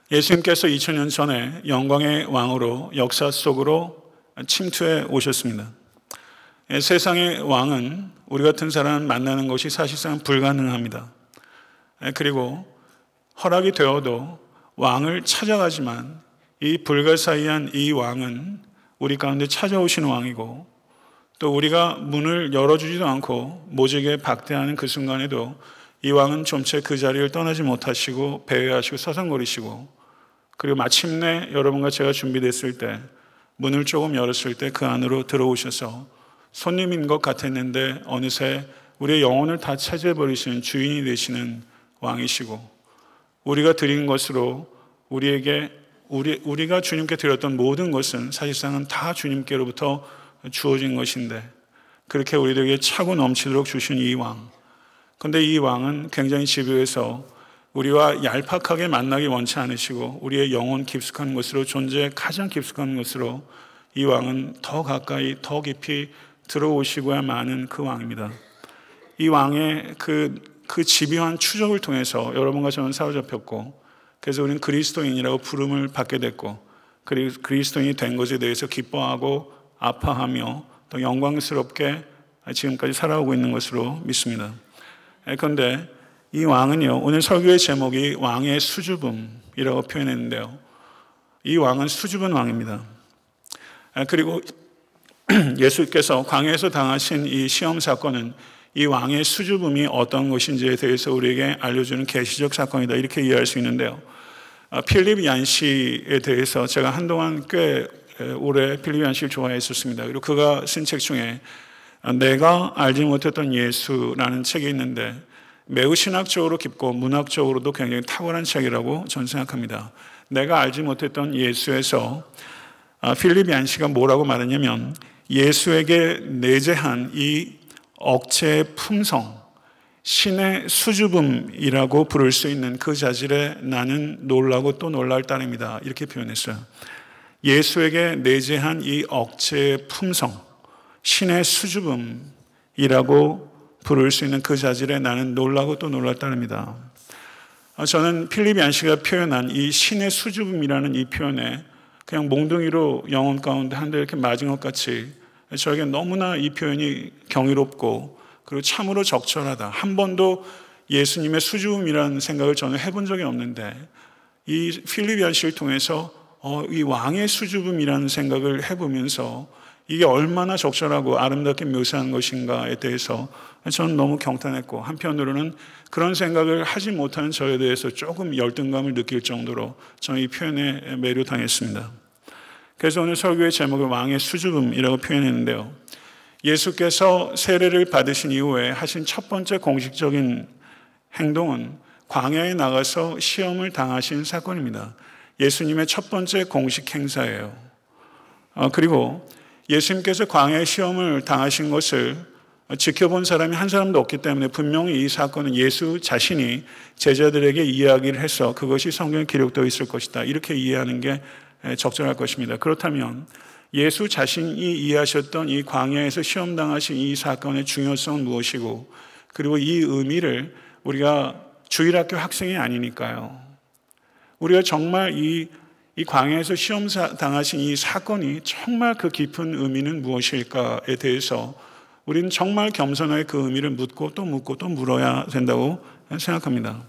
예수님께서 2000년 전에 영광의 왕으로 역사 속으로 침투해 오셨습니다. 세상의 왕은 우리 같은 사람을 만나는 것이 사실상 불가능합니다. 그리고 허락이 되어도 왕을 찾아가지만 이 불가사의한 이 왕은 우리 가운데 찾아오시는 왕이고, 또 우리가 문을 열어주지도 않고 모직에 박대하는 그 순간에도 이 왕은 좀채 그 자리를 떠나지 못하시고 배회하시고 서성거리시고, 그리고 마침내 여러분과 제가 준비됐을 때, 문을 조금 열었을 때 그 안으로 들어오셔서 손님인 것 같았는데 어느새 우리의 영혼을 다 차지해버리시는 주인이 되시는 왕이시고, 우리가 드린 것으로 우리가 주님께 드렸던 모든 것은 사실상은 다 주님께로부터 주어진 것인데, 그렇게 우리들에게 차고 넘치도록 주신 이 왕. 그런데 이 왕은 굉장히 집요해서 우리와 얄팍하게 만나기 원치 않으시고, 우리의 영혼 깊숙한 곳으로, 존재의 가장 깊숙한 곳으로 이 왕은 더 가까이 더 깊이 들어오시고야 마는 그 왕입니다. 이 왕의 그 집요한 추적을 통해서 여러분과 저는 사로잡혔고, 그래서 우리는 그리스도인이라고 부름을 받게 됐고, 그리고 그리스도인이 된 것에 대해서 기뻐하고 아파하며 또 영광스럽게 지금까지 살아오고 있는 것으로 믿습니다. 그런데 이 왕은요, 오늘 설교의 제목이 왕의 수줍음이라고 표현했는데요, 이 왕은 수줍은 왕입니다. 그리고 예수께서 광야에서 당하신 이 시험 사건은 이 왕의 수줍음이 어떤 것인지에 대해서 우리에게 알려주는 계시적 사건이다, 이렇게 이해할 수 있는데요, 필립 얀시에 대해서 제가 한동안 꽤 오래 필립 얀시를 좋아했었습니다. 그리고 그가 쓴 책 중에 내가 알지 못했던 예수라는 책이 있는데 매우 신학적으로 깊고 문학적으로도 굉장히 탁월한 책이라고 저는 생각합니다. 내가 알지 못했던 예수에서 필립 얀시가 뭐라고 말했냐면, 예수에게 내재한 이 억체의 품성, 신의 수줍음이라고 부를 수 있는 그 자질에 나는 놀라고 또 놀랄 따름이다, 이렇게 표현했어요. 예수에게 내재한 이 억체의 품성, 신의 수줍음이라고 부를 수 있는 그 자질에 나는 놀라고 또 놀랄 따름이다. 저는 필립 얀시가 표현한 이 신의 수줍음이라는 이 표현에 그냥 몽둥이로 영혼 가운데 한 대 이렇게 맞은 것 같이 저에게 너무나 이 표현이 경이롭고, 그리고 참으로 적절하다. 한 번도 예수님의 수줍음이라는 생각을 저는 해본 적이 없는데, 이 필립 얀시를 통해서 이 왕의 수줍음이라는 생각을 해보면서 이게 얼마나 적절하고 아름답게 묘사한 것인가에 대해서 저는 너무 경탄했고, 한편으로는 그런 생각을 하지 못하는 저에 대해서 조금 열등감을 느낄 정도로 저는 이 표현에 매료당했습니다. 그래서 오늘 설교의 제목을 왕의 수줍음이라고 표현했는데요, 예수께서 세례를 받으신 이후에 하신 첫 번째 공식적인 행동은 광야에 나가서 시험을 당하신 사건입니다. 예수님의 첫 번째 공식 행사예요. 그리고 예수님께서 광야의 시험을 당하신 것을 지켜본 사람이 한 사람도 없기 때문에 분명히 이 사건은 예수 자신이 제자들에게 이야기를 해서 그것이 성경에 기록되어 있을 것이다, 이렇게 이해하는 게 적절할 것입니다. 그렇다면 예수 자신이 이해하셨던 이 광야에서 시험 당하신 이 사건의 중요성은 무엇이고, 그리고 이 의미를 우리가 주일학교 학생이 아니니까요, 우리가 정말 이 광야에서 시험 당하신 이 사건이 정말 그 깊은 의미는 무엇일까에 대해서 우리는 정말 겸손하게 그 의미를 묻고 또 물어야 된다고 생각합니다.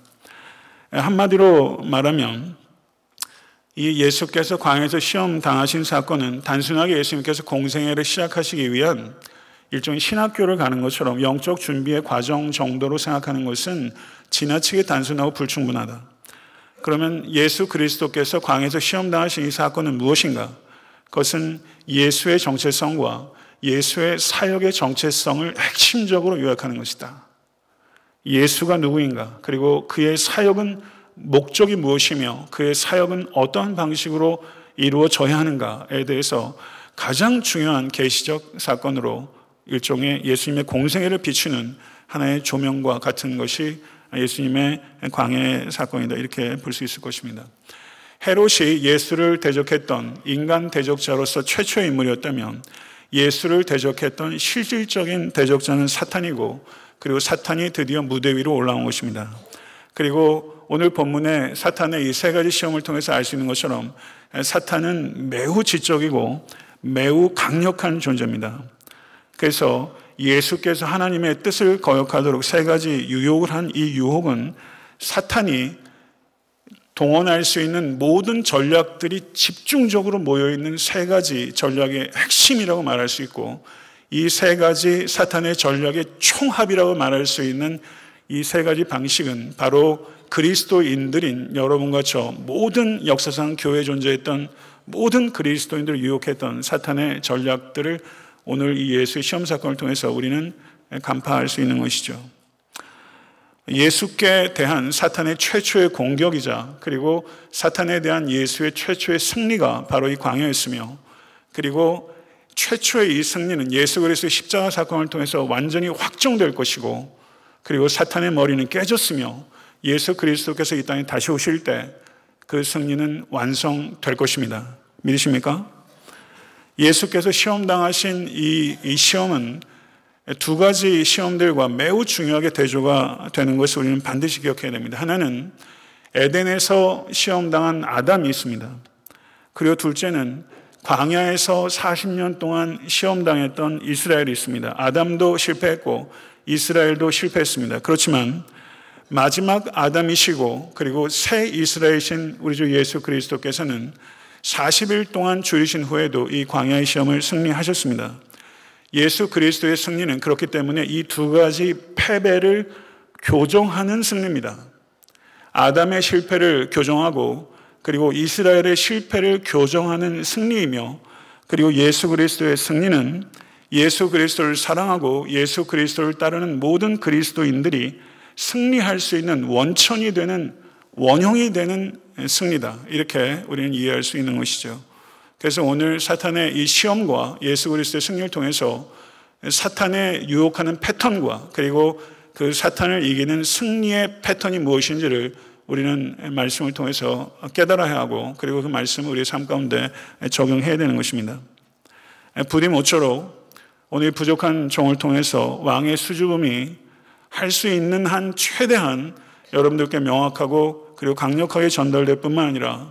한마디로 말하면 이 예수께서 광야에서 시험 당하신 사건은 단순하게 예수님께서 공생애를 시작하시기 위한 일종의 신학교를 가는 것처럼 영적 준비의 과정 정도로 생각하는 것은 지나치게 단순하고 불충분하다. 그러면 예수 그리스도께서 광야에서 시험 당하신 이 사건은 무엇인가? 그것은 예수의 정체성과 예수의 사역의 정체성을 핵심적으로 요약하는 것이다. 예수가 누구인가? 그리고 그의 사역은 목적이 무엇이며 그의 사역은 어떠한 방식으로 이루어져야 하는가에 대해서 가장 중요한 계시적 사건으로 일종의 예수님의 공생애를 비추는 하나의 조명과 같은 것이 예수님의 광야의 사건이다, 이렇게 볼 수 있을 것입니다. 헤롯이 예수를 대적했던 인간 대적자로서 최초의 인물이었다면 예수를 대적했던 실질적인 대적자는 사탄이고, 그리고 사탄이 드디어 무대 위로 올라온 것입니다. 그리고 오늘 본문에 사탄의 이 세 가지 시험을 통해서 알 수 있는 것처럼 사탄은 매우 지적이고 매우 강력한 존재입니다. 그래서 예수께서 하나님의 뜻을 거역하도록 세 가지 유혹을 한 이 유혹은 사탄이 동원할 수 있는 모든 전략들이 집중적으로 모여있는 세 가지 전략의 핵심이라고 말할 수 있고, 이 세 가지 사탄의 전략의 총합이라고 말할 수 있는 이 세 가지 방식은 바로 그리스도인들인 여러분과 저 모든 역사상 교회에 존재했던 모든 그리스도인들을 유혹했던 사탄의 전략들을 오늘 이 예수의 시험 사건을 통해서 우리는 간파할 수 있는 것이죠. 예수께 대한 사탄의 최초의 공격이자, 그리고 사탄에 대한 예수의 최초의 승리가 바로 이 광야였으며, 그리고 최초의 이 승리는 예수 그리스도의 십자가 사건을 통해서 완전히 확정될 것이고, 그리고 사탄의 머리는 깨졌으며 예수 그리스도께서 이 땅에 다시 오실 때 그 승리는 완성될 것입니다. 믿으십니까? 예수께서 시험당하신 이 시험은 두 가지 시험들과 매우 중요하게 대조가 되는 것을 우리는 반드시 기억해야 됩니다. 하나는 에덴에서 시험당한 아담이 있습니다. 그리고 둘째는 광야에서 40년 동안 시험당했던 이스라엘이 있습니다. 아담도 실패했고 이스라엘도 실패했습니다. 그렇지만 마지막 아담이시고 그리고 새 이스라엘이신 우리 주 예수 그리스도께서는 40일 동안 줄이신 후에도 이 광야의 시험을 승리하셨습니다. 예수 그리스도의 승리는 그렇기 때문에 이 두 가지 패배를 교정하는 승리입니다. 아담의 실패를 교정하고 그리고 이스라엘의 실패를 교정하는 승리이며, 그리고 예수 그리스도의 승리는 예수 그리스도를 사랑하고 예수 그리스도를 따르는 모든 그리스도인들이 승리할 수 있는 원천이 되는, 원형이 되는 승리다. 이렇게 우리는 이해할 수 있는 것이죠. 그래서 오늘 사탄의 이 시험과 예수 그리스도의 승리를 통해서 사탄의 유혹하는 패턴과 그리고 그 사탄을 이기는 승리의 패턴이 무엇인지를 우리는 말씀을 통해서 깨달아야 하고, 그리고 그 말씀을 우리의 삶 가운데 적용해야 되는 것입니다. 부디 모쪼록 오늘 부족한 종을 통해서 왕의 수줍음이 할 수 있는 한 최대한 여러분들께 명확하고 그리고 강력하게 전달될 뿐만 아니라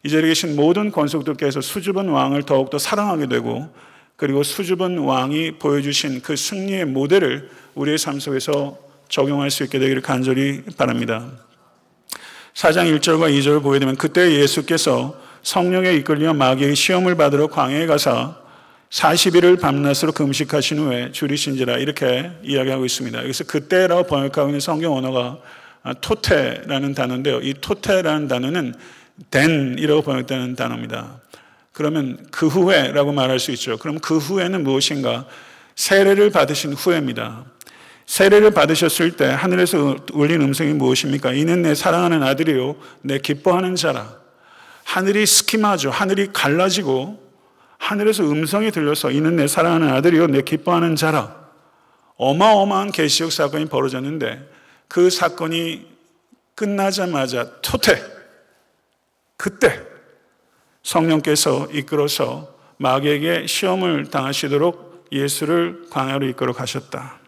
이 자리에 계신 모든 권속들께서 수줍은 왕을 더욱더 사랑하게 되고, 그리고 수줍은 왕이 보여주신 그 승리의 모델을 우리의 삶 속에서 적용할 수 있게 되기를 간절히 바랍니다. 4장 1절과 2절을 보게 되면, 그때 예수께서 성령에 이끌려 마귀의 시험을 받으러 광야에 가사 40일을 밤낮으로 금식하신 후에 줄이신지라, 이렇게 이야기하고 있습니다. 여기서 그때라고 번역하고 있는 성경 언어가 토테라는 단어인데요. 이 토테라는 단어는 then이라고 번역되는 단어입니다. 그러면 그 후에라고 말할 수 있죠. 그럼 그 후에는 무엇인가? 세례를 받으신 후에입니다. 세례를 받으셨을 때 하늘에서 울린 음성이 무엇입니까? 이는 내 사랑하는 아들이요 내 기뻐하는 자라. 하늘이 스키마죠. 하늘이 갈라지고 하늘에서 음성이 들려서 이는 내 사랑하는 아들이요 내 기뻐하는 자라. 어마어마한 계시적 사건이 벌어졌는데, 그 사건이 끝나자마자 토테, 그때 성령께서 이끌어서 마귀에게 시험을 당하시도록 예수를 광야로 이끌어 가셨다.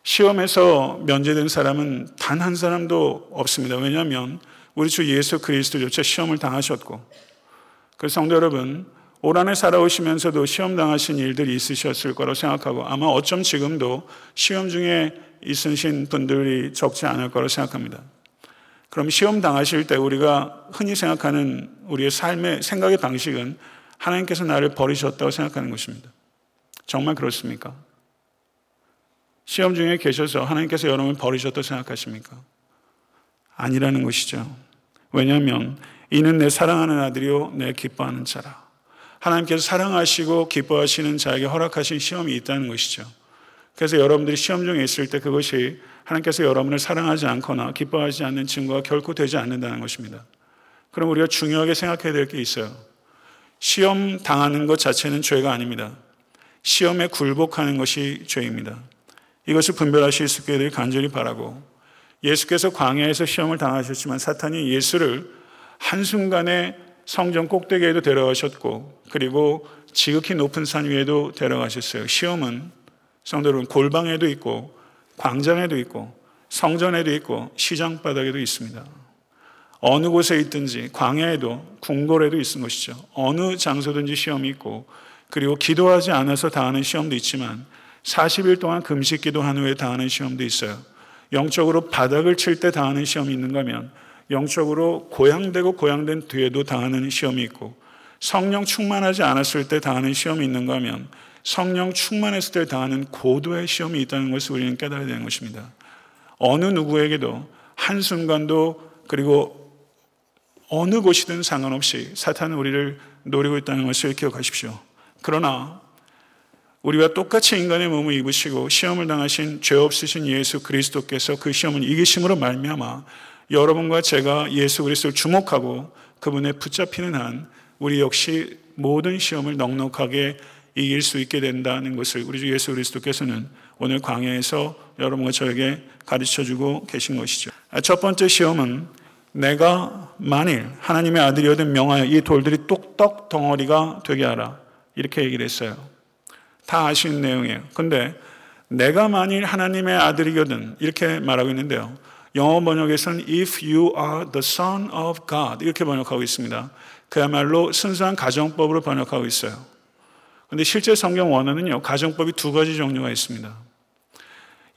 시험에서 면제된 사람은 단 한 사람도 없습니다. 왜냐하면 우리 주 예수 그리스도조차 시험을 당하셨고, 그 성도 여러분, 올 한해 살아오시면서도 시험 당하신 일들이 있으셨을 거라고 생각하고, 아마 어쩜 지금도 시험 중에 있으신 분들이 적지 않을 거라고 생각합니다. 그럼 시험 당하실 때 우리가 흔히 생각하는 우리의 삶의 생각의 방식은 하나님께서 나를 버리셨다고 생각하는 것입니다. 정말 그렇습니까? 시험 중에 계셔서 하나님께서 여러분을 버리셨다고 생각하십니까? 아니라는 것이죠. 왜냐하면 이는 내 사랑하는 아들이요 내 기뻐하는 자라. 하나님께서 사랑하시고 기뻐하시는 자에게 허락하신 시험이 있다는 것이죠. 그래서 여러분들이 시험 중에 있을 때 그것이 하나님께서 여러분을 사랑하지 않거나 기뻐하지 않는 증거가 결코 되지 않는다는 것입니다. 그럼 우리가 중요하게 생각해야 될 게 있어요. 시험 당하는 것 자체는 죄가 아닙니다. 시험에 굴복하는 것이 죄입니다. 이것을 분별하실 수 있게 되길 간절히 바라고, 예수께서 광야에서 시험을 당하셨지만 사탄이 예수를 한순간에 성전 꼭대기에도 데려가셨고 그리고 지극히 높은 산 위에도 데려가셨어요. 시험은 성도 여러분 골방에도 있고 광장에도 있고 성전에도 있고 시장 바닥에도 있습니다. 어느 곳에 있든지 광야에도 궁궐에도 있는 것이죠. 어느 장소든지 시험이 있고 그리고 기도하지 않아서 당하는 시험도 있지만 40일 동안 금식 기도한 후에 당하는 시험도 있어요. 영적으로 바닥을 칠 때 당하는 시험이 있는가 하면 영적으로 고양되고 고양된 뒤에도 당하는 시험이 있고 성령 충만하지 않았을 때 당하는 시험이 있는가 하면 성령 충만했을 때 당하는 고도의 시험이 있다는 것을 우리는 깨달아야 되는 것입니다. 어느 누구에게도 한순간도 그리고 어느 곳이든 상관없이 사탄은 우리를 노리고 있다는 것을 기억하십시오. 그러나 우리와 똑같이 인간의 몸을 입으시고 시험을 당하신 죄 없으신 예수 그리스도께서 그 시험을 이기심으로 말미암아 여러분과 제가 예수 그리스도를 주목하고 그분에 붙잡히는 한 우리 역시 모든 시험을 넉넉하게 이길 수 있게 된다는 것을 우리 주 예수 그리스도께서는 오늘 광야에서 여러분과 저에게 가르쳐주고 계신 것이죠. 첫 번째 시험은 내가 만일 하나님의 아들이거든 명하여 이 돌들이 뚝떡 덩어리가 되게 하라 이렇게 얘기를 했어요. 다 아시는 내용이에요. 근데 내가 만일 하나님의 아들이거든 이렇게 말하고 있는데요. 영어 번역에서는 If you are the son of God 이렇게 번역하고 있습니다. 그야말로 순수한 가정법으로 번역하고 있어요. 그런데 실제 성경 원어는요. 가정법이 두 가지 종류가 있습니다.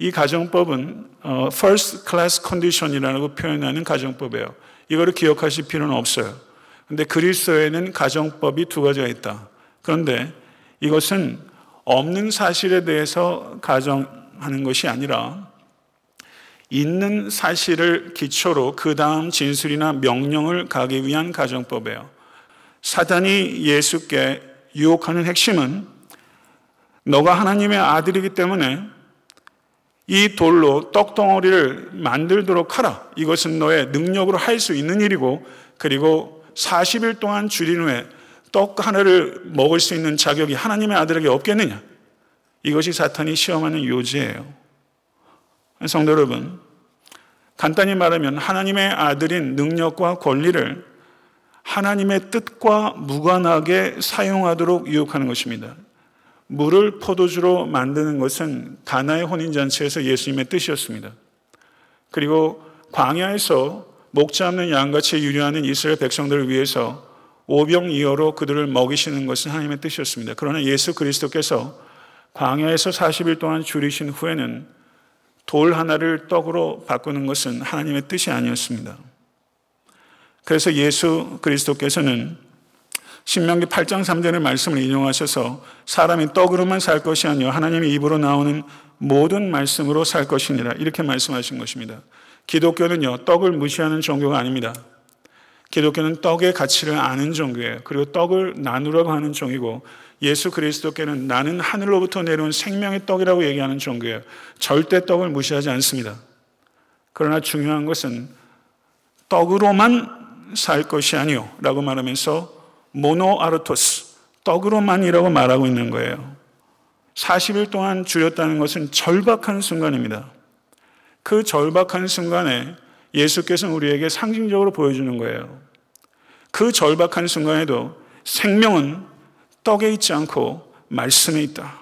이 가정법은 first class condition이라고 표현하는 가정법이에요. 이거를 기억하실 필요는 없어요. 그런데 그리스도에는 가정법이 두 가지가 있다. 그런데 이것은 없는 사실에 대해서 가정하는 것이 아니라 있는 사실을 기초로 그 다음 진술이나 명령을 가기 위한 가정법이에요. 사단이 예수께 유혹하는 핵심은 너가 하나님의 아들이기 때문에 이 돌로 떡덩어리를 만들도록 하라. 이것은 너의 능력으로 할 수 있는 일이고 그리고 40일 동안 줄인 후에 떡 하나를 먹을 수 있는 자격이 하나님의 아들에게 없겠느냐. 이것이 사탄이 시험하는 요지예요. 성도 여러분, 간단히 말하면 하나님의 아들인 능력과 권리를 하나님의 뜻과 무관하게 사용하도록 유혹하는 것입니다. 물을 포도주로 만드는 것은 가나의 혼인잔치에서 예수님의 뜻이었습니다. 그리고 광야에서 목 잡는 양같이 유려하는 이스라엘 백성들을 위해서 오병이어로 그들을 먹이시는 것은 하나님의 뜻이었습니다. 그러나 예수 그리스도께서 광야에서 40일 동안 줄이신 후에는 돌 하나를 떡으로 바꾸는 것은 하나님의 뜻이 아니었습니다. 그래서 예수 그리스도께서는 신명기 8장 3절의 말씀을 인용하셔서 사람이 떡으로만 살 것이 아니요 하나님의 입으로 나오는 모든 말씀으로 살 것이니라 이렇게 말씀하신 것입니다. 기독교는요 떡을 무시하는 종교가 아닙니다. 기독교는 떡의 가치를 아는 종교예요. 그리고 떡을 나누라고 하는 종이고 예수 그리스도께는 나는 하늘로부터 내려온 생명의 떡이라고 얘기하는 종교예요. 절대 떡을 무시하지 않습니다. 그러나 중요한 것은 떡으로만 살 것이 아니요 라고 말하면서 모노아르토스, 떡으로만이라고 말하고 있는 거예요. 40일 동안 줄였다는 것은 절박한 순간입니다. 그 절박한 순간에 예수께서는 우리에게 상징적으로 보여주는 거예요. 그 절박한 순간에도 생명은 떡에 있지 않고 말씀에 있다.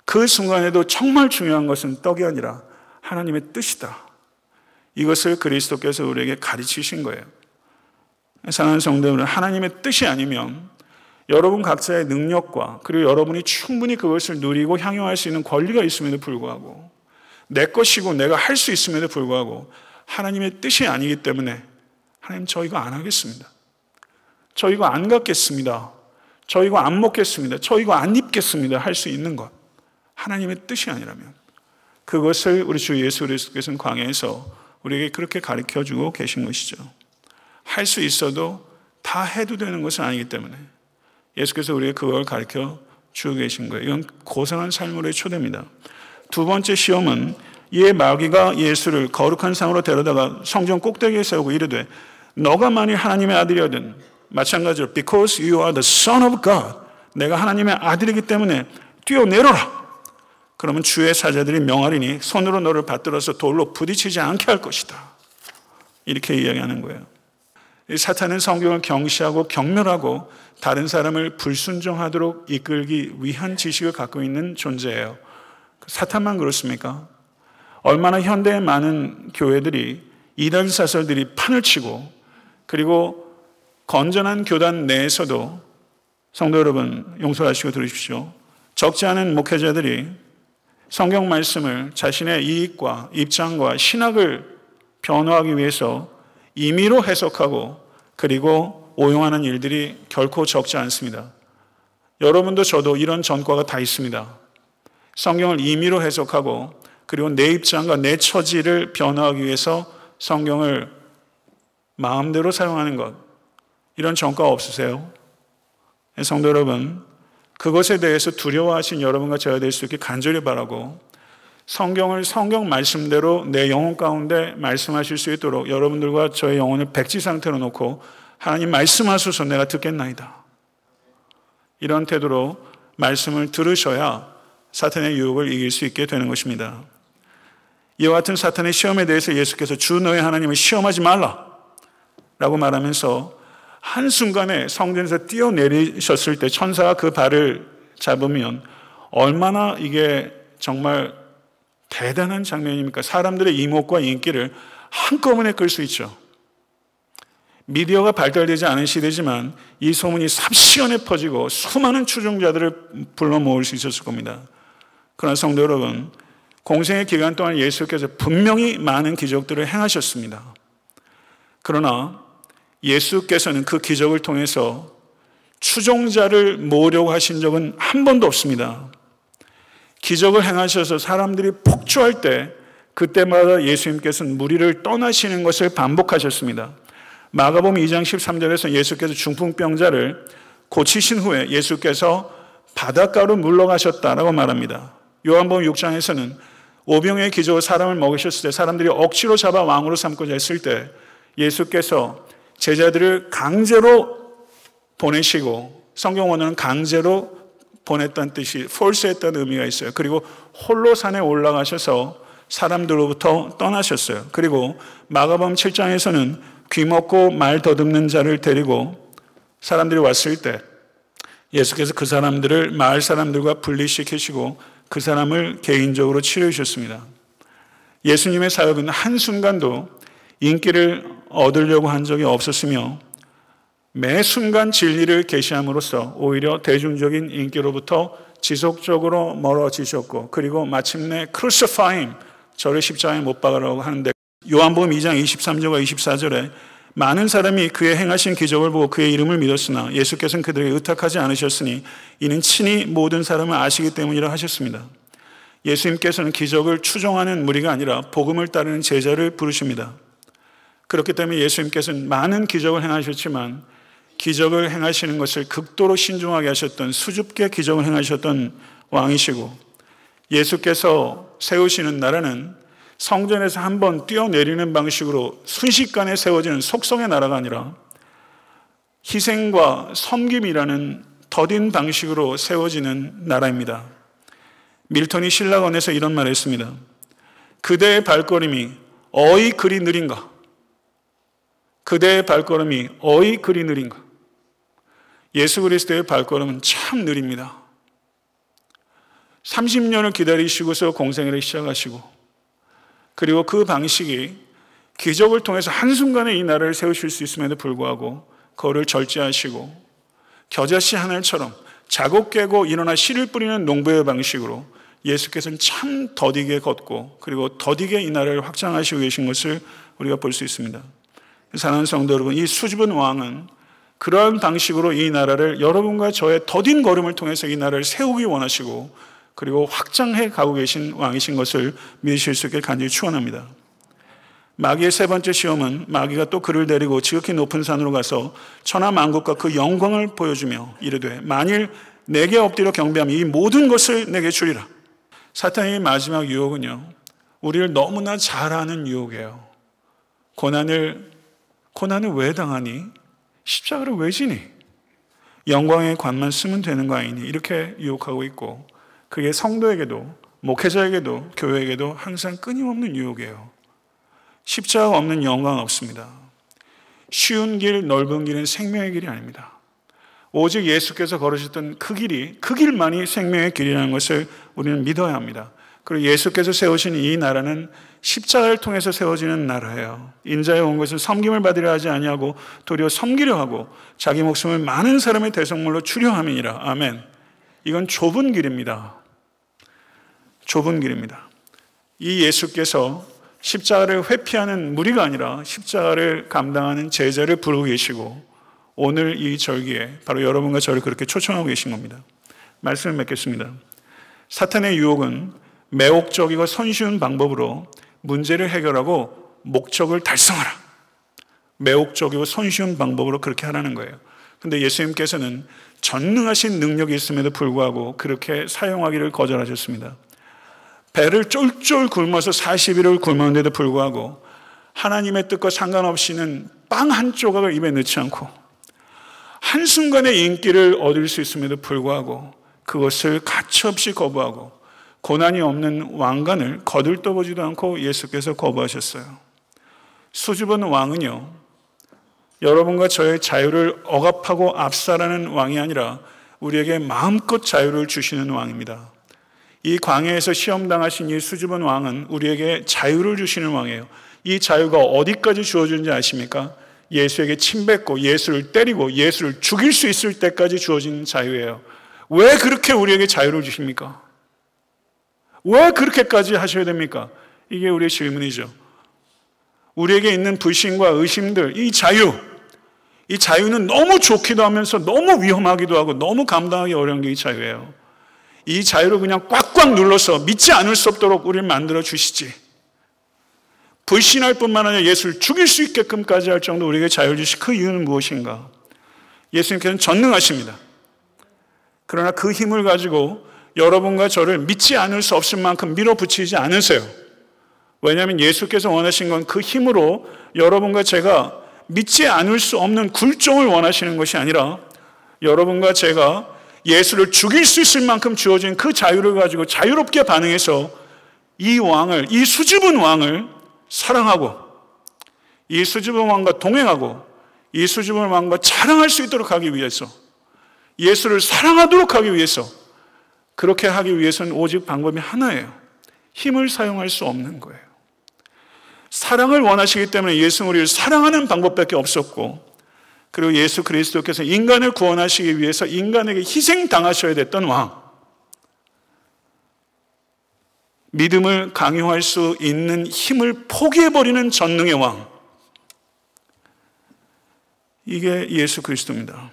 그 순간에도 정말 중요한 것은 떡이 아니라 하나님의 뜻이다. 이것을 그리스도께서 우리에게 가르치신 거예요. 사랑하는 성도 여러분, 하나님의 뜻이 아니면 여러분 각자의 능력과 그리고 여러분이 충분히 그것을 누리고 향유할 수 있는 권리가 있음에도 불구하고 내 것이고 내가 할 수 있음에도 불구하고 하나님의 뜻이 아니기 때문에 하나님 저 이거 안 하겠습니다. 저 이거 안 갖겠습니다. 저 이거 안 먹겠습니다. 저 이거 안 입겠습니다. 할 수 있는 것. 하나님의 뜻이 아니라면 그것을 우리 주 예수 그리스도께서는 광야에서 우리에게 그렇게 가르쳐주고 계신 것이죠. 할 수 있어도 다 해도 되는 것은 아니기 때문에 예수께서 우리에게 그걸 가르쳐 주고 계신 거예요. 이건 고상한 삶으로의 초대입니다. 두 번째 시험은 이에 마귀가 예수를 거룩한 상으로 데려다가 성전 꼭대기에 세우고 이르되 너가 만일 하나님의 아들이거든 마찬가지로 because you are the son of God 내가 하나님의 아들이기 때문에 뛰어내려라. 그러면 주의 사자들이 명하리니 손으로 너를 받들어서 돌로 부딪히지 않게 할 것이다. 이렇게 이야기하는 거예요. 사탄은 성경을 경시하고 경멸하고 다른 사람을 불순종하도록 이끌기 위한 지식을 갖고 있는 존재예요. 사탄만 그렇습니까? 얼마나 현대의 많은 교회들이 이단 사설들이 판을 치고 그리고 건전한 교단 내에서도 성도 여러분 용서하시고 들으십시오. 적지 않은 목회자들이 성경 말씀을 자신의 이익과 입장과 신학을 변호하기 위해서 임의로 해석하고 그리고 오용하는 일들이 결코 적지 않습니다. 여러분도 저도 이런 전과가 다 있습니다. 성경을 임의로 해석하고 그리고 내 입장과 내 처지를 변호하기 위해서 성경을 마음대로 사용하는 것, 이런 전과 없으세요? 성도 여러분, 그것에 대해서 두려워하신 여러분과 제가 될 수 있게 간절히 바라고 성경을 성경 말씀대로 내 영혼 가운데 말씀하실 수 있도록 여러분들과 저의 영혼을 백지 상태로 놓고 하나님 말씀하소서 내가 듣겠나이다. 이런 태도로 말씀을 들으셔야 사탄의 유혹을 이길 수 있게 되는 것입니다. 이와 같은 사탄의 시험에 대해서 예수께서 주 너의 하나님을 시험하지 말라 라고 말하면서 한순간에 성전에서 뛰어내리셨을 때 천사가 그 발을 잡으면 얼마나 이게 정말 대단한 장면입니까? 사람들의 이목과 인기를 한꺼번에 끌 수 있죠. 미디어가 발달되지 않은 시대지만 이 소문이 삽시간에 퍼지고 수많은 추종자들을 불러 모을 수 있었을 겁니다. 그러나 성도 여러분, 공생의 기간 동안 예수께서 분명히 많은 기적들을 행하셨습니다. 그러나 예수께서는 그 기적을 통해서 추종자를 모으려고 하신 적은 한 번도 없습니다. 기적을 행하셔서 사람들이 폭주할 때 그때마다 예수님께서는 무리를 떠나시는 것을 반복하셨습니다. 마가복음 2장 13절에서 예수께서 중풍병자를 고치신 후에 예수께서 바닷가로 물러가셨다라고 말합니다. 요한복음 6장에서는 오병의 기적으로 사람을 먹이셨을 때 사람들이 억지로 잡아 왕으로 삼고자 했을 때 예수께서 제자들을 강제로 보내시고 성경 원어는 강제로 보냈다는 뜻이 force했다는 의미가 있어요. 그리고 홀로 산에 올라가셔서 사람들로부터 떠나셨어요. 그리고 마가복음 7장에서는 귀먹고 말 더듬는 자를 데리고 사람들이 왔을 때 예수께서 그 사람들을 마을 사람들과 분리시키시고 그 사람을 개인적으로 치료해 주셨습니다. 예수님의 사역은 한순간도 인기를 얻으려고 한 적이 없었으며 매 순간 진리를 계시함으로써 오히려 대중적인 인기로부터 지속적으로 멀어지셨고 그리고 마침내 crucify, 저를 십자가에 못 박으라고 하는데 요한복음 2장 23절과 24절에 많은 사람이 그의 행하신 기적을 보고 그의 이름을 믿었으나 예수께서는 그들에게 의탁하지 않으셨으니 이는 친히 모든 사람을 아시기 때문이라 하셨습니다. 예수님께서는 기적을 추종하는 무리가 아니라 복음을 따르는 제자를 부르십니다. 그렇기 때문에 예수님께서는 많은 기적을 행하셨지만 기적을 행하시는 것을 극도로 신중하게 하셨던 수줍게 기적을 행하셨던 왕이시고 예수께서 세우시는 나라는 성전에서 한번 뛰어내리는 방식으로 순식간에 세워지는 속성의 나라가 아니라 희생과 섬김이라는 더딘 방식으로 세워지는 나라입니다. 밀턴이 신라건에서 이런 말을 했습니다. 그대의 발걸음이 어이 그리 느린가? 그대의 발걸음이 어이 그리 느린가? 예수 그리스도의 발걸음은 참 느립니다. 30년을 기다리시고서 공생애를 시작하시고 그리고 그 방식이 기적을 통해서 한순간에 이 나라를 세우실 수 있음에도 불구하고 그거를 절제하시고 겨자씨 하늘처럼 자고 깨고 일어나 씨를 뿌리는 농부의 방식으로 예수께서는 참 더디게 걷고 그리고 더디게 이 나라를 확장하시고 계신 것을 우리가 볼 수 있습니다. 사랑하는 성도 여러분, 이 수줍은 왕은 그러한 방식으로 이 나라를 여러분과 저의 더딘 걸음을 통해서 이 나라를 세우기 원하시고 그리고 확장해 가고 계신 왕이신 것을 믿으실 수 있게 간절히 축원합니다. 마귀의 세 번째 시험은 마귀가 또 그를 데리고 지극히 높은 산으로 가서 천하 만국과 그 영광을 보여주며 이르되 만일 내게 엎드려 경배하면 이 모든 것을 내게 주리라. 사탄의 마지막 유혹은요, 우리를 너무나 잘 아는 유혹이에요. 고난을 왜 당하니? 십자가를 왜 지니? 영광의 관만 쓰면 되는 거 아니니? 이렇게 유혹하고 있고 그게 성도에게도 목회자에게도 교회에게도 항상 끊임없는 유혹이에요. 십자가가 없는 영광은 없습니다. 쉬운 길, 넓은 길은 생명의 길이 아닙니다. 오직 예수께서 걸으셨던 그 길이, 그 길만이 생명의 길이라는 것을 우리는 믿어야 합니다. 그리고 예수께서 세우신 이 나라는 십자가를 통해서 세워지는 나라예요. 인자에 온 것은 섬김을 받으려 하지 아니하고 도리어 섬기려 하고 자기 목숨을 많은 사람의 대속물로 주려 함이니라. 아멘. 이건 좁은 길입니다. 좁은 길입니다. 이 예수께서 십자가를 회피하는 무리가 아니라 십자가를 감당하는 제자를 부르고 계시고 오늘 이 절기에 바로 여러분과 저를 그렇게 초청하고 계신 겁니다. 말씀을 맺겠습니다. 사탄의 유혹은 매혹적이고 손쉬운 방법으로 문제를 해결하고 목적을 달성하라. 매혹적이고 손쉬운 방법으로 그렇게 하라는 거예요. 그런데 예수님께서는 전능하신 능력이 있음에도 불구하고 그렇게 사용하기를 거절하셨습니다. 배를 쫄쫄 굶어서 40일을 굶었는데도 불구하고 하나님의 뜻과 상관없이는 빵 한 조각을 입에 넣지 않고 한순간의 인기를 얻을 수 있음에도 불구하고 그것을 가차없이 거부하고 고난이 없는 왕관을 거들떠보지도 않고 예수께서 거부하셨어요. 수줍은 왕은요, 여러분과 저의 자유를 억압하고 압살하는 왕이 아니라 우리에게 마음껏 자유를 주시는 왕입니다. 이 광야에서 시험당하신 이 수줍은 왕은 우리에게 자유를 주시는 왕이에요. 이 자유가 어디까지 주어지는지 아십니까? 예수에게 침뱉고 예수를 때리고 예수를 죽일 수 있을 때까지 주어진 자유예요. 왜 그렇게 우리에게 자유를 주십니까? 왜 그렇게까지 하셔야 됩니까? 이게 우리의 질문이죠. 우리에게 있는 불신과 의심들, 이 자유는 너무 좋기도 하면서 너무 위험하기도 하고 너무 감당하기 어려운 게 이 자유예요. 이 자유를 그냥 꽉꽉 눌러서 믿지 않을 수 없도록 우리를 만들어 주시지. 불신할 뿐만 아니라 예수를 죽일 수 있게끔까지 할 정도 우리에게 자유를 주신 그 이유는 무엇인가? 예수님께서는 전능하십니다. 그러나 그 힘을 가지고 여러분과 저를 믿지 않을 수 없을 만큼 밀어붙이지 않으세요. 왜냐하면 예수께서 원하신 건 그 힘으로 여러분과 제가 믿지 않을 수 없는 굴종을 원하시는 것이 아니라 여러분과 제가 예수를 죽일 수 있을 만큼 주어진 그 자유를 가지고 자유롭게 반응해서 이 왕을, 이 수줍은 왕을 사랑하고 이 수줍은 왕과 동행하고 이 수줍은 왕과 자랑할 수 있도록 하기 위해서 예수를 사랑하도록 하기 위해서 그렇게 하기 위해서는 오직 방법이 하나예요. 힘을 사용할 수 없는 거예요. 사랑을 원하시기 때문에 예수는 우리를 사랑하는 방법밖에 없었고 그리고 예수 그리스도께서 인간을 구원하시기 위해서 인간에게 희생당하셔야 됐던 왕, 믿음을 강요할 수 있는 힘을 포기해버리는 전능의 왕, 이게 예수 그리스도입니다.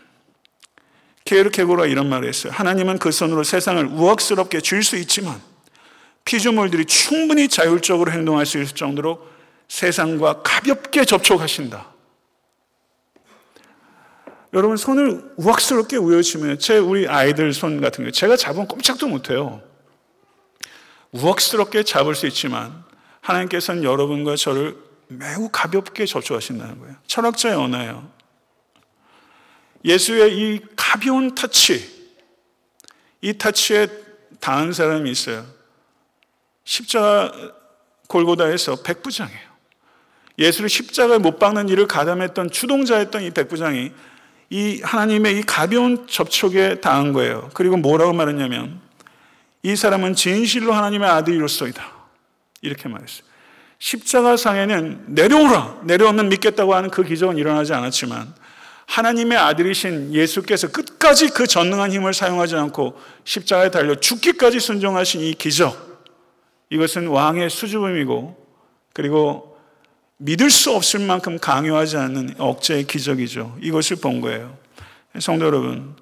케르케고르가 이런 말을 했어요. 하나님은 그 손으로 세상을 우악스럽게 줄 수 있지만 피조물들이 충분히 자율적으로 행동할 수 있을 정도로 세상과 가볍게 접촉하신다. 여러분, 손을 우악스럽게 우여주면 우리 아이들 손 같은 거 제가 잡으면 꼼짝도 못해요. 우악스럽게 잡을 수 있지만 하나님께서는 여러분과 저를 매우 가볍게 접촉하신다는 거예요. 철학자의 언어예요. 예수의 이 가벼운 터치, 이 터치에 당한 사람이 있어요. 십자가 골고다에서 백부장이에요. 예수를 십자가에 못 박는 일을 가담했던 주동자였던 이 백부장이 이 하나님의 이 가벼운 접촉에 당한 거예요. 그리고 뭐라고 말했냐면 이 사람은 진실로 하나님의 아들이로소이다. 이렇게 말했어요. 십자가상에는 내려오면 믿겠다고 하는 그 기적은 일어나지 않았지만 하나님의 아들이신 예수께서 끝까지 그 전능한 힘을 사용하지 않고 십자가에 달려 죽기까지 순종하신 이 기적, 이것은 왕의 수줍음이고 그리고 믿을 수 없을 만큼 강요하지 않는 억제의 기적이죠. 이것을 본 거예요. 성도 여러분,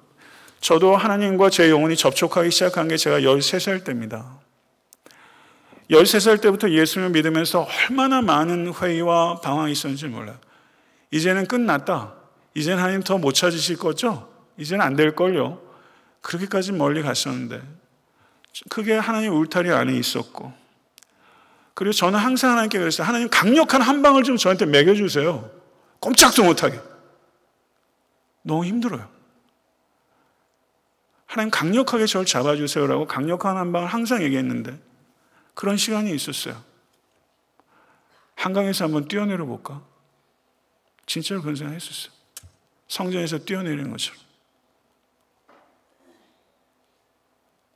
저도 하나님과 제 영혼이 접촉하기 시작한 게 제가 13살 때입니다. 13살 때부터 예수님을 믿으면서 얼마나 많은 회의와 방황이 있었는지 몰라요. 이제는 끝났다. 이제는 하나님 더 못 찾으실 거죠? 이제는 안 될걸요? 그렇게까지 멀리 갔었는데 그게 하나님 울타리 안에 있었고, 그리고 저는 항상 하나님께 그랬어요. 하나님 강력한 한 방을 좀 저한테 먹여주세요. 꼼짝도 못하게. 너무 힘들어요. 하나님 강력하게 저를 잡아주세요라고 강력한 한 방을 항상 얘기했는데 그런 시간이 있었어요. 한강에서 한번 뛰어내려 볼까? 진짜로 그런 생각 했었어요. 성전에서 뛰어내리는 것처럼.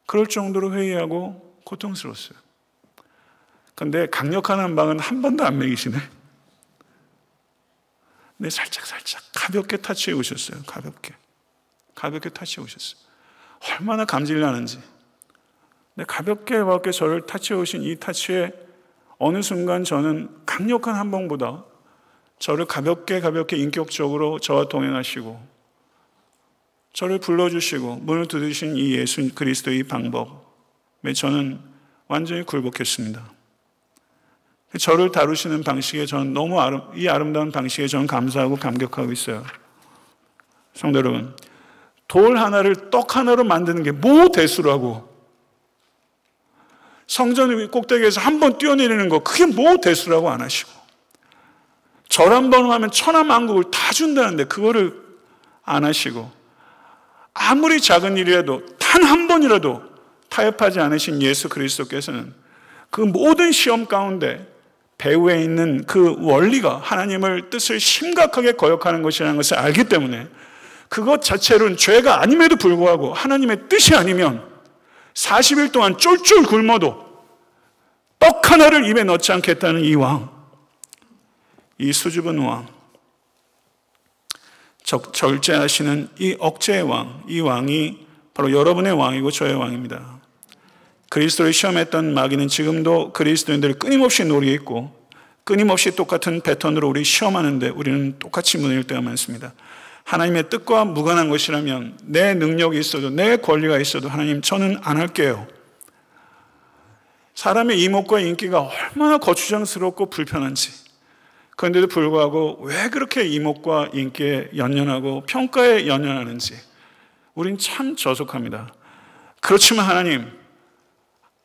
그럴 정도로 회의하고 고통스러웠어요. 근데 강력한 한방은 한 번도 안 먹이시네. 근데 살짝 가볍게 타치해 오셨어요. 가볍게 타치해 오셨어요. 얼마나 감질 나는지. 근데 가볍게 저를 타치해 오신 이 타치에 어느 순간 저는 강력한 한방보다 저를 가볍게 인격적으로 저와 동행하시고 저를 불러주시고 문을 두드리신 이 예수 그리스도의 방법에 저는 완전히 굴복했습니다. 저를 다루시는 방식에 저는 너무 이 아름다운 방식에 저는 감사하고 감격하고 있어요. 성도 여러분, 돌 하나를 떡 하나로 만드는 게 뭐 대수라고. 성전 꼭대기에서 한 번 뛰어내리는 거 그게 뭐 대수라고 안 하시고, 절 한 번 하면 천하만국을 다 준다는데 그거를 안 하시고, 아무리 작은 일이라도 단 한 번이라도 타협하지 않으신 예수 그리스도께서는 그 모든 시험 가운데 배후에 있는 그 원리가 하나님을 뜻을 심각하게 거역하는 것이라는 것을 알기 때문에 그것 자체로는 죄가 아님에도 불구하고 하나님의 뜻이 아니면 40일 동안 쫄쫄 굶어도 떡 하나를 입에 넣지 않겠다는 이 왕, 이 수줍은 왕, 절제하시는 이 억제의 왕, 이 왕이 바로 여러분의 왕이고 저의 왕입니다. 그리스도를 시험했던 마귀는 지금도 그리스도인들을 끊임없이 노리고 있고 끊임없이 똑같은 패턴으로 우리 시험하는데 우리는 똑같이 무너질 때가 많습니다. 하나님의 뜻과 무관한 것이라면 내 능력이 있어도 내 권리가 있어도 하나님 저는 안 할게요. 사람의 이목과 인기가 얼마나 거추장스럽고 불편한지, 그런데도 불구하고 왜 그렇게 이목과 인기에 연연하고 평가에 연연하는지 우린 참 저속합니다. 그렇지만 하나님,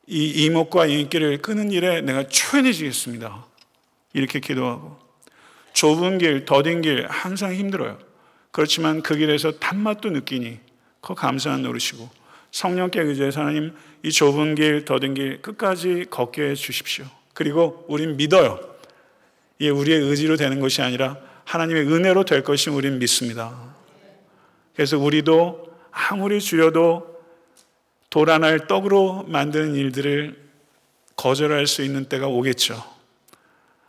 이 이목과 인기를 끄는 일에 내가 초연해지겠습니다. 이렇게 기도하고, 좁은 길, 더딘 길 항상 힘들어요. 그렇지만 그 길에서 단맛도 느끼니 그 감사한 노릇이고, 성령께 의지해서 하나님 이 좁은 길, 더딘 길 끝까지 걷게 해주십시오. 그리고 우린 믿어요. 이게 우리의 의지로 되는 것이 아니라 하나님의 은혜로 될 것이 우린 믿습니다. 그래서 우리도 아무리 줄여도 돌 하나를 떡으로 만드는 일들을 거절할 수 있는 때가 오겠죠.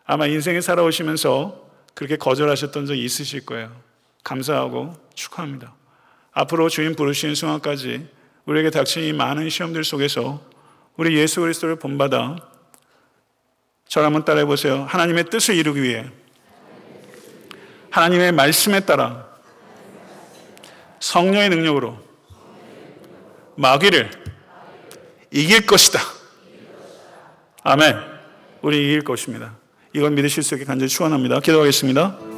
아마 인생에 살아오시면서 그렇게 거절하셨던 적이 있으실 거예요. 감사하고 축하합니다. 앞으로 주님 부르시는 순간까지 우리에게 닥친 이 많은 시험들 속에서 우리 예수 그리스도를 본받아 저를 한번 따라해 보세요. 하나님의 뜻을 이루기 위해 하나님의 말씀에 따라 성령의 능력으로 마귀를 이길 것이다. 아멘. 우리 이길 것입니다. 이걸 믿으실 수 있게 간절히 축원합니다. 기도하겠습니다.